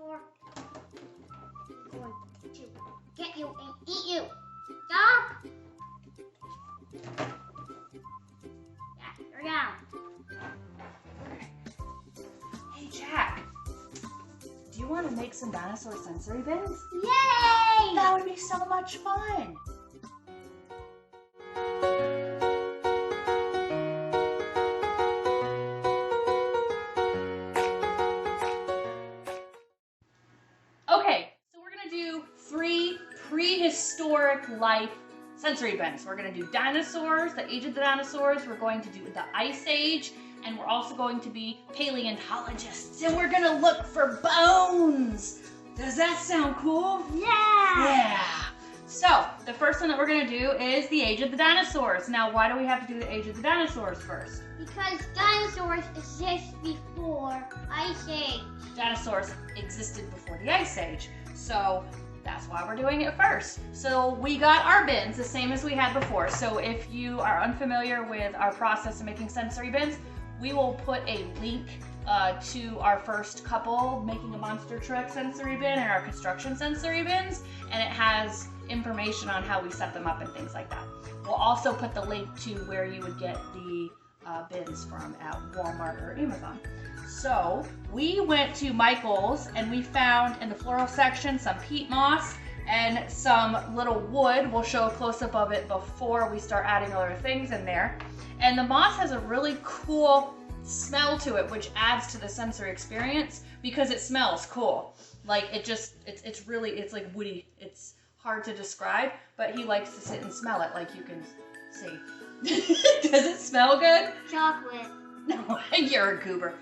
dinosaur is going to get you and eat you. Stop! Yeah, you're down. Hey, Jack. Do you want to make some dinosaur sensory bins? Yay! That would be so much fun. Okay, so we're going to do 3 prehistoric life sensory bins. We're going to do dinosaurs, the age of the dinosaurs. We're going to do the Ice Age. And we're also going to be paleontologists. And we're going to look for bones. Does that sound cool? Yeah! Yeah. So, the first one that we're going to do is the age of the dinosaurs. Now, why do we have to do the age of the dinosaurs first? Because dinosaurs exist before Ice Age. Dinosaurs existed before the Ice Age. So, that's why we're doing it first. So we got our bins the same as we had before. So if you are unfamiliar with our process of making sensory bins, we will put a link to our first couple, Making a Monster Truck sensory bin and our construction sensory bins, and it has information on how we set them up and things like that. We'll also put the link to where you would get the bins from at Walmart or Amazon. So we went to Michael's and we found in the floral section some peat moss and some little wood. We'll show a close-up of it before we start adding other things in there. And the moss has a really cool smell to it, which adds to the sensory experience because it smells cool. Like it's like woody. It's hard to describe, but he likes to sit and smell it, like you can see. Does it smell good? Chocolate. No, you're a goober.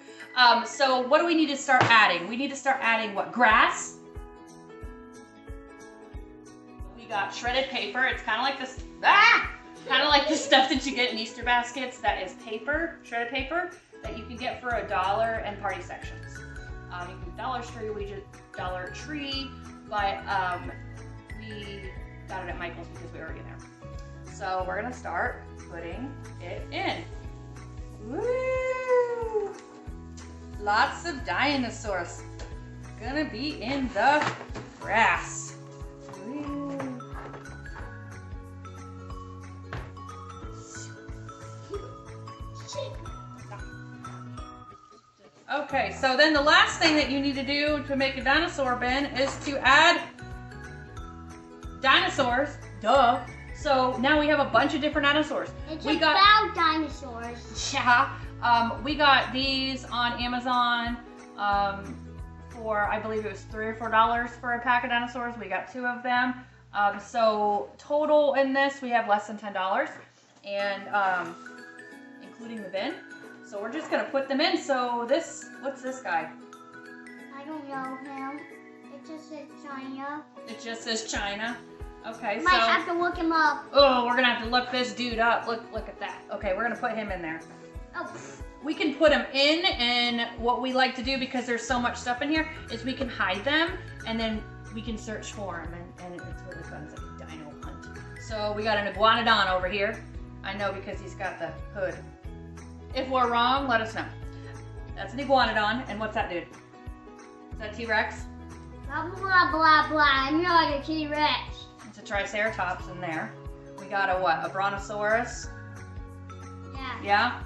So what do we need to start adding? We need to start adding what? Grass. We got shredded paper. It's kind of like this, kind of like the stuff that you get in Easter baskets. That is paper, shredded paper, that you can get for $1 in party sections. You can Dollar Tree, but we got it at Michael's because we were already there. So we're gonna start putting it in. Woo! Lots of dinosaurs gonna be in the grass. Woo. Okay, so then the last thing that you need to do to make a dinosaur bin is to add dinosaurs. Duh. So now we have a bunch of different dinosaurs. It's about dinosaurs. Yeah. We got these on Amazon for, I believe it was $3 or $4 for a pack of dinosaurs. We got 2 of them. So total in this, we have less than $10, and including the bin. So we're just gonna put them in. So this, what's this guy? I don't know him. It just says China. It just says China. Okay, Might have to look him up. Oh, we're gonna have to look this dude up. Look at that. Okay, we're gonna put him in there. Oh. We can put them in, and what we like to do, because there's so much stuff in here, is we can hide them, and then we can search for them, and it's really fun. It's like a dino hunt. So we got an iguanodon over here. I know because he's got the hood. If we're wrong, let us know. That's an iguanodon, and what's that dude? Is that T-Rex? Blah, blah, blah, blah. I'm not a T-Rex. It's a Triceratops in there. We got a what? A Brontosaurus? Yeah. Yeah.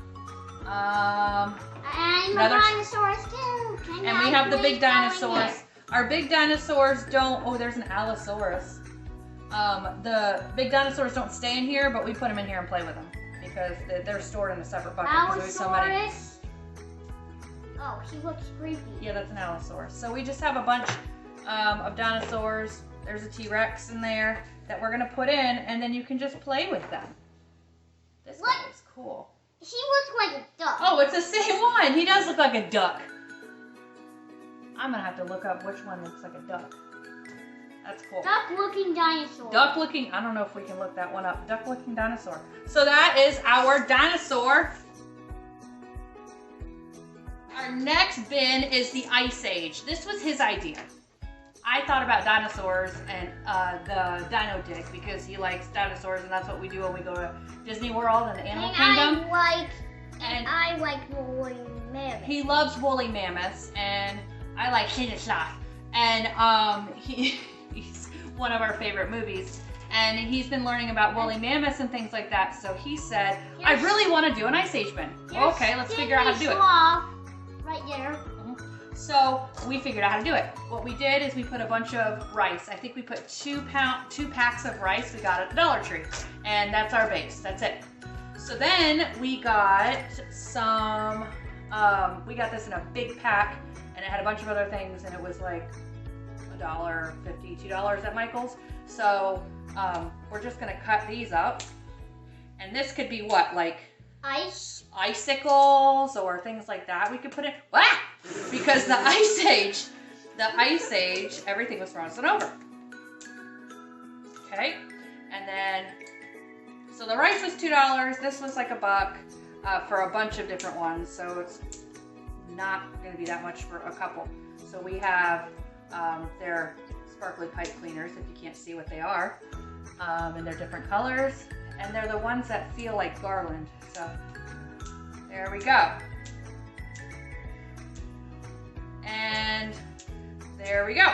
And the dinosaurs too. And we have the big dinosaurs. Our big dinosaurs don't, oh, there's an Allosaurus. The big dinosaurs don't stay in here, but we put them in here and play with them because they're stored in a separate bucket. Allosaurus? Oh, he looks creepy. Yeah, that's an Allosaurus. So we just have a bunch of dinosaurs. There's a T-Rex in there that we're gonna put in, and then you can just play with them. This guy is cool. He looks like a duck. Oh, it's the same one. He does look like a duck. I'm gonna have to look up which one looks like a duck. That's cool. Duck-looking dinosaur. Duck-looking, I don't know if we can look that one up. Duck-looking dinosaur. So that is our dinosaur. Our next bin is the Ice Age. This was his idea. I thought about dinosaurs and the Dino Dick because he likes dinosaurs, and that's what we do when we go to Disney World and the Animal Kingdom. I like woolly mammoths. He loves woolly mammoths, and I like Shinoshloth. And he's one of our favorite movies. And he's been learning about woolly mammoths and things like that. So he said, I really want to do an Ice Age bin. Okay, let's figure out how to do it. Right there. So we figured out how to do it. What we did is we put a bunch of rice. I think we put 2 packs of rice we got at the Dollar Tree. And that's our base. That's it. So then we got some, we got this in a big pack. And it had a bunch of other things. And it was like $1.50, $2 at Michael's. So we're just gonna cut these up, and this could be what, like icicles or things like that we could put in. Because the Ice Age, everything was frozen over. Okay, and then so the rice was $2. This was like $1 for a bunch of different ones, so it's not gonna be that much for a couple. So we have their sparkly pipe cleaners, if you can't see what they are, and they're different colors, and they're the ones that feel like garland. So there we go, and there we go.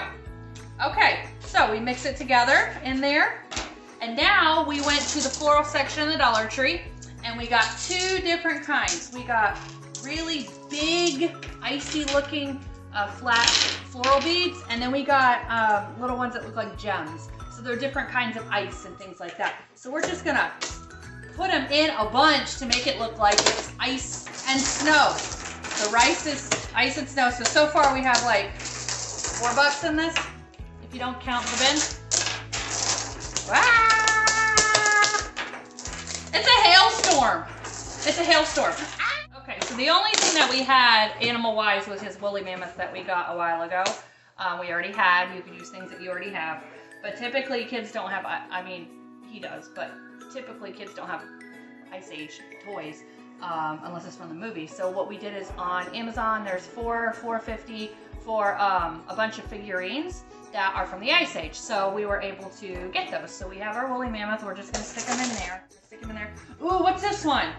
Okay, so we mix it together in there, and now we went to the floral section of the Dollar Tree, and we got 2 different kinds. We got really big, icy looking flat floral beads, and then we got little ones that look like gems. So they're different kinds of ice and things like that. So we're just gonna put them in a bunch to make it look like it's ice and snow. The rice is ice and snow. So far we have like $4 in this, if you don't count the bin. It's a hailstorm. It's a hailstorm. Okay, so the only thing that we had animal-wise was his woolly mammoth that we got a while ago. We already had. You could use things that you already have. But typically kids don't have, I mean, he does, but typically kids don't have Ice Age toys unless it's from the movie. So what we did is on Amazon, there's $4.50 for a bunch of figurines that are from the Ice Age. So we were able to get those. So we have our woolly mammoth. We're just going to stick them in there. Ooh, what's this one?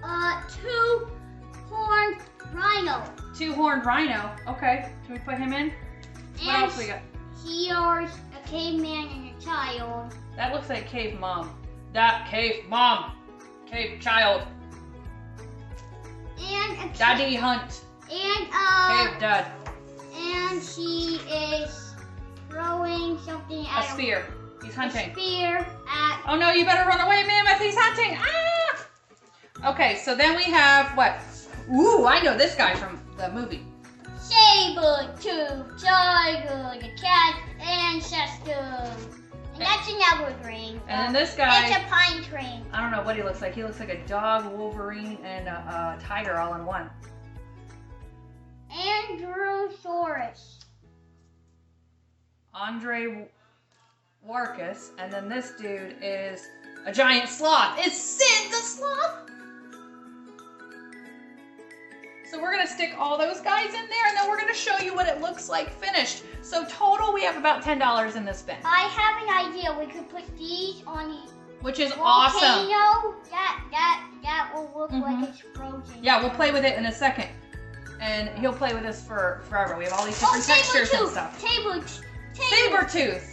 2-horned rhino. 2-horned rhino. Okay, can we put him in? What else we got? Here's a caveman and a child. That looks like cave mom. That cave mom. Cave child. And a Daddy hunt. And cave dad. And he is throwing something at a spear. He's hunting. A spear at. Oh no! You better run away, Mammoth. He's hunting. Ah! Okay, so then we have what? Ooh, I know this guy from the movie. Saber-tooth tiger, the cat's ancestor. And that's an evergreen. And then this guy. It's a pine tree. I don't know what he looks like. He looks like a dog, Wolverine, and a tiger all in one. Androsaurus. Andre Warkus, and then this dude is a giant sloth. It's Sid the sloth. So we're gonna stick all those guys in there, and then we're gonna show you what it looks like finished. So total, we have about $10 in this bin. I have an idea. We could put these on the which is volcano. Awesome. That will look like it's frozen. Yeah, we'll play with it in a second, and he'll play with this for forever. We have all these different textures and stuff.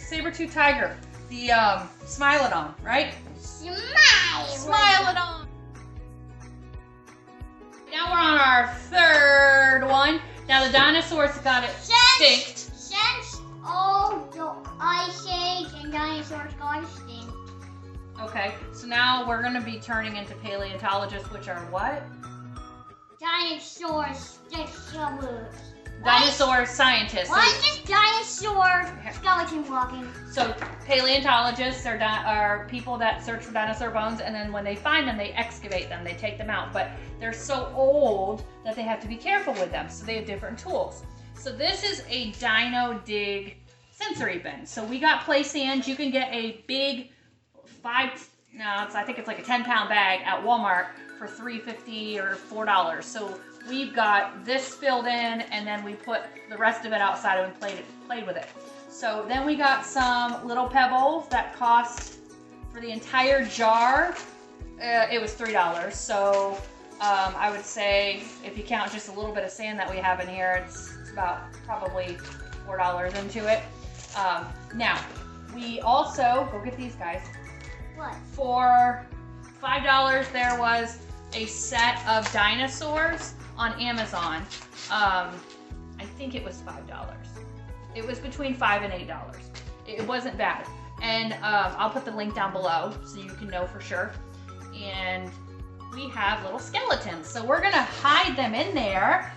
Saber-tooth tiger. The Smilodon, right? Smilodon. Now we're on our 3rd one. Now the dinosaurs got it extinct. Since all the Ice Age and dinosaurs got extinct. Okay, so now we're gonna be turning into paleontologists, which are what? Dinosaur specialists. Dinosaur scientists. Why is this dinosaur skeleton walking? So paleontologists are people that search for dinosaur bones, and then when they find them, they excavate them, they take them out. But they're so old that they have to be careful with them, so they have different tools. So this is a Dino Dig sensory bin. So we got play stands. You can get a big I think it's like a 10-pound bag at Walmart for $3.50 or $4. So we've got this filled in, and then we put the rest of it outside and played with it. So then we got some little pebbles that cost, for the entire jar, it was $3. So I would say if you count just a little bit of sand that we have in here, it's about probably $4 into it. Now, we also, go get these guys. What? For $5, there was a set of dinosaurs on Amazon. I think it was $5. It was between $5 and $8. It wasn't bad. And I'll put the link down below so you can know for sure. And we have little skeletons. So we're gonna hide them in there.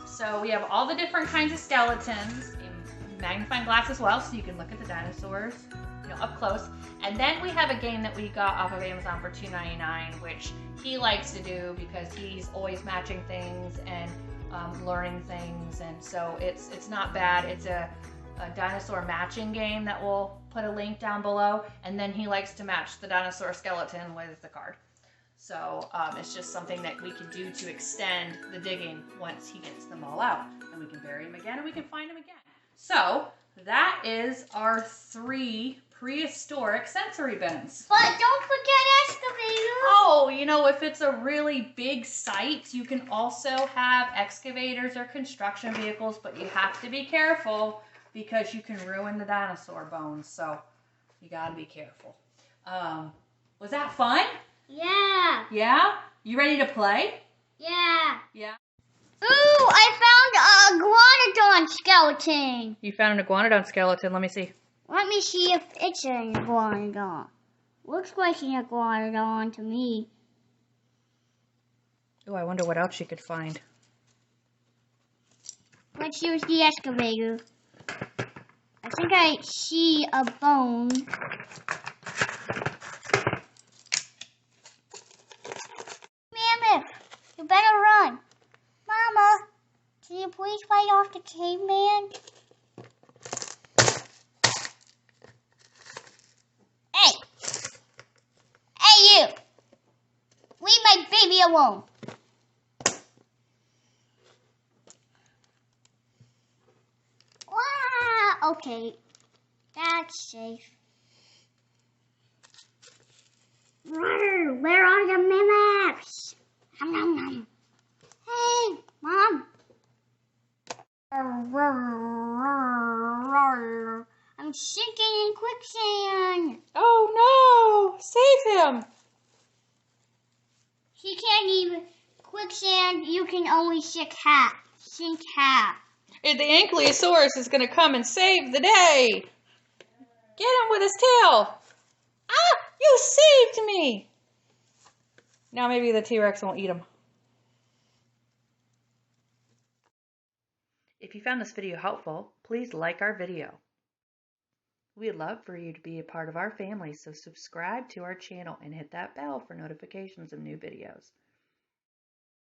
So we have all the different kinds of skeletons, in magnifying glass as well, so you can look at the dinosaurs, you know, up close. And then we have a game that we got off of Amazon for $2.99, which he likes to do because he's always matching things and learning things. And so it's not bad. It's a dinosaur matching game that we'll put a link down below. And then he likes to match the dinosaur skeleton with the card. So it's just something that we can do to extend the digging once he gets them all out. And we can bury them again and we can find them again. So that is our 3 prehistoric sensory bins. But don't forget excavator. Oh, you know, if it's a really big site, you can also have excavators or construction vehicles, but you have to be careful because you can ruin the dinosaur bones. So you got to be careful. Was that fun? Yeah. Yeah? You ready to play? Yeah. Yeah. Ooh, I found a iguanodon skeleton. You found an iguanodon skeleton. Let me see. Let me see if it's an iguanodon. Looks like an iguanodon to me. Oh, I wonder what else you could find. Let's use the excavator. I think I see a bone. Mammoth, you better run. Mama, can you please fight off the caveman? Hey! Hey, you! Leave my baby alone. Wow! Okay, that's safe. Where are the mammoths? Nom, nom, nom. Hey, Mom. I'm sinking in quicksand. Oh no! Save him! He can't even. Quicksand, you can only sink half. The Ankylosaurus is going to come and save the day. Get him with his tail. Ah, you saved me. Now maybe the T-Rex won't eat him. If you found this video helpful, please like our video. We'd love for you to be a part of our family, so subscribe to our channel and hit that bell for notifications of new videos.